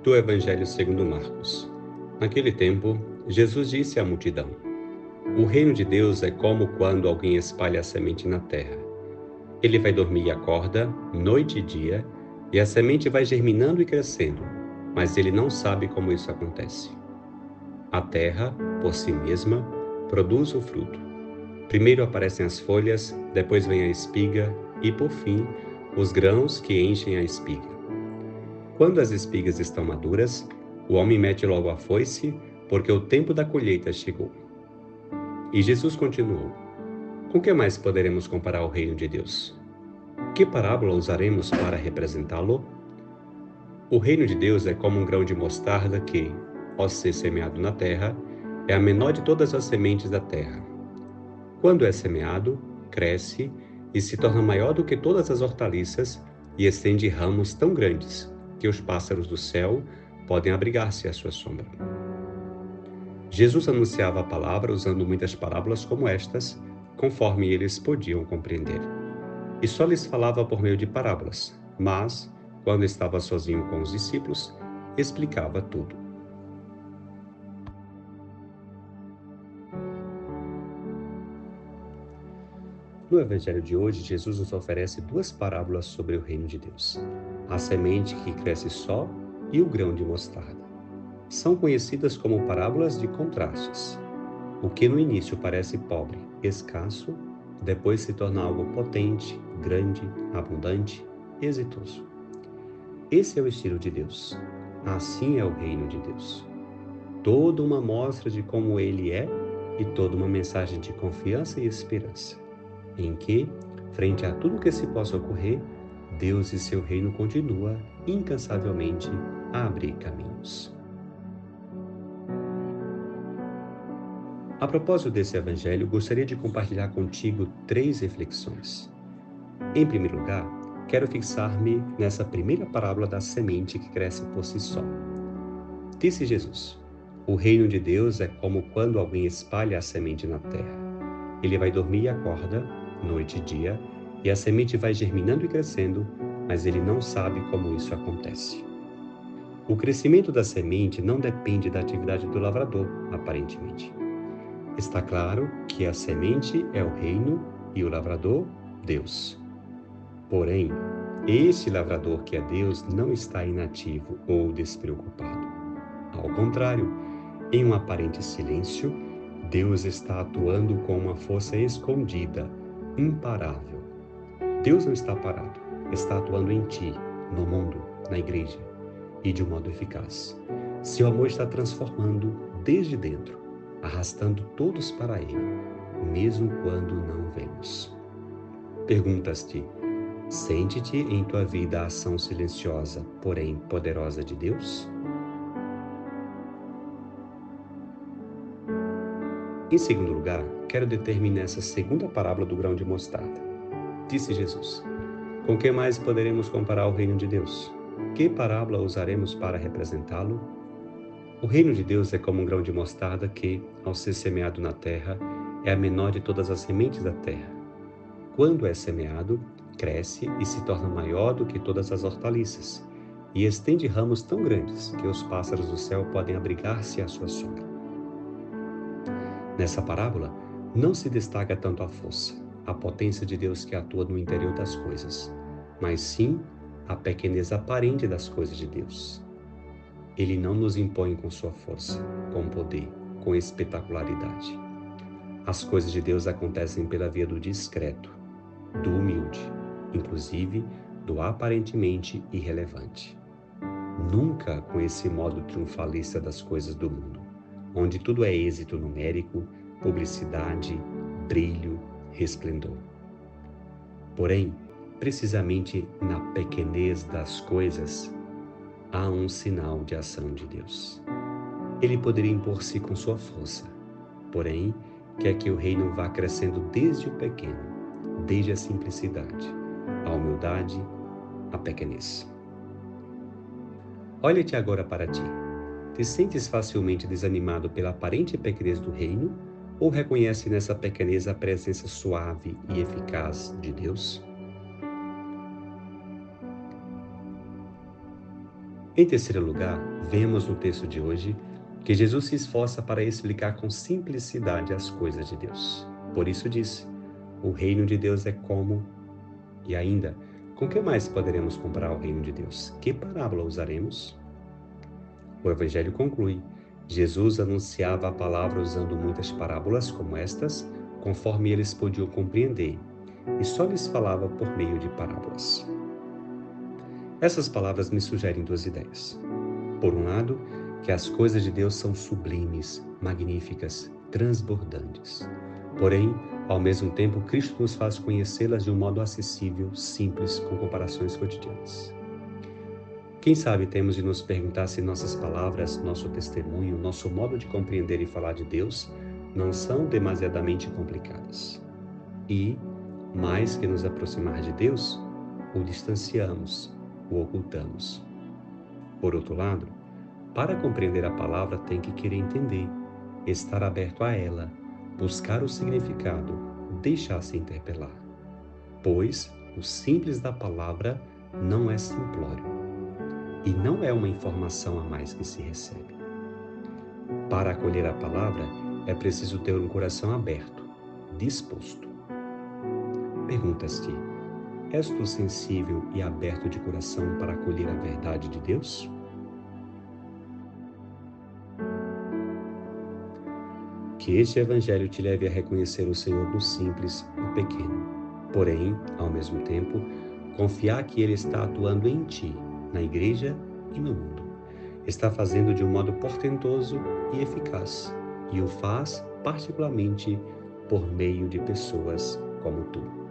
Do Evangelho segundo Marcos. Naquele tempo, Jesus disse à multidão: O reino de Deus é como quando alguém espalha a semente na terra. Ele vai dormir e acorda, noite e dia, e a semente vai germinando e crescendo, mas ele não sabe como isso acontece. A terra, por si mesma, produz o fruto. Primeiro aparecem as folhas, depois vem a espiga e, por fim, os grãos que enchem a espiga. Quando as espigas estão maduras, o homem mete logo a foice, porque o tempo da colheita chegou. E Jesus continuou: Com que mais poderemos comparar o reino de Deus? Que parábola usaremos para representá-lo? O reino de Deus é como um grão de mostarda que, ao ser semeado na terra, é a menor de todas as sementes da terra. Quando é semeado, cresce e se torna maior do que todas as hortaliças e estende ramos tão grandes que os pássaros do céu podem abrigar-se à sua sombra. Jesus anunciava a palavra usando muitas parábolas como estas, conforme eles podiam compreender. E só lhes falava por meio de parábolas, mas, quando estava sozinho com os discípulos, explicava tudo. No Evangelho de hoje, Jesus nos oferece duas parábolas sobre o reino de Deus: a semente que cresce só e o grão de mostarda. São conhecidas como parábolas de contrastes. O que no início parece pobre, escasso, depois se torna algo potente, grande, abundante, exitoso. Esse é o estilo de Deus. Assim é o reino de Deus. Toda uma mostra de como Ele é e toda uma mensagem de confiança e esperança, em que, frente a tudo que se possa ocorrer, Deus e seu reino continua incansavelmente a abrir caminhos. A propósito desse evangelho, gostaria de compartilhar contigo 3 reflexões. Em primeiro lugar, quero fixar-me nessa primeira parábola da semente que cresce por si só. Disse Jesus: O reino de Deus é como quando alguém espalha a semente na terra. Ele vai dormir e acorda, noite e dia, e a semente vai germinando e crescendo, mas ele não sabe como isso acontece. O crescimento da semente não depende da atividade do lavrador, aparentemente. Está claro que a semente é o reino e o lavrador, Deus. Porém, este lavrador que é Deus não está inativo ou despreocupado. Ao contrário, em um aparente silêncio, Deus está atuando com uma força escondida, imparável. Deus não está parado, está atuando em ti, no mundo, na igreja, e de um modo eficaz. Seu amor está transformando desde dentro, arrastando todos para Ele, mesmo quando não vemos. Perguntas-te: sente-te em tua vida a ação silenciosa, porém poderosa de Deus? Em segundo lugar, quero determinar essa segunda parábola do grão de mostarda. Disse Jesus: Com que mais poderemos comparar o reino de Deus? Que parábola usaremos para representá-lo? O reino de Deus é como um grão de mostarda que, ao ser semeado na terra, é a menor de todas as sementes da terra. Quando é semeado, cresce e se torna maior do que todas as hortaliças, e estende ramos tão grandes que os pássaros do céu podem abrigar-se à sua sombra. Nessa parábola, não se destaca tanto a força, a potência de Deus que atua no interior das coisas, mas sim a pequenez aparente das coisas de Deus. Ele não nos impõe com sua força, com poder, com espetacularidade. As coisas de Deus acontecem pela via do discreto, do humilde, inclusive do aparentemente irrelevante. Nunca com esse modo triunfalista das coisas do mundo, onde tudo é êxito numérico, publicidade, brilho, resplendor. Porém, precisamente na pequenez das coisas, há um sinal de ação de Deus. Ele poderia impor-se com sua força, porém, quer que o reino vá crescendo desde o pequeno, desde a simplicidade, a humildade, a pequenez. Olha-te agora para ti. Te sentes facilmente desanimado pela aparente pequenez do reino ou reconhece nessa pequenez a presença suave e eficaz de Deus? Em terceiro lugar, vemos no texto de hoje que Jesus se esforça para explicar com simplicidade as coisas de Deus. Por isso disse: o reino de Deus é como... E ainda, com que mais poderemos comparar o reino de Deus? Que parábola usaremos? O Evangelho conclui: Jesus anunciava a palavra usando muitas parábolas como estas, conforme eles podiam compreender, e só lhes falava por meio de parábolas. Essas palavras me sugerem duas ideias. Por um lado, que as coisas de Deus são sublimes, magníficas, transbordantes. Porém, ao mesmo tempo, Cristo nos faz conhecê-las de um modo acessível, simples, com comparações cotidianas. Quem sabe temos de nos perguntar se nossas palavras, nosso testemunho, nosso modo de compreender e falar de Deus não são demasiadamente complicadas. E, mais que nos aproximar de Deus, o distanciamos, o ocultamos. Por outro lado, para compreender a palavra tem que querer entender, estar aberto a ela, buscar o significado, deixar-se interpelar. Pois o simples da palavra não é simplório e não é uma informação a mais que se recebe. Para acolher a palavra é preciso ter um coração aberto, disposto. Perguntas-te: és tu sensível e aberto de coração para acolher a verdade de Deus? Que este Evangelho te leve a reconhecer o Senhor no simples, no pequeno. Porém, ao mesmo tempo, confiar que Ele está atuando em ti, na igreja e no mundo. Está fazendo de um modo portentoso e eficaz, e o faz particularmente por meio de pessoas como tu.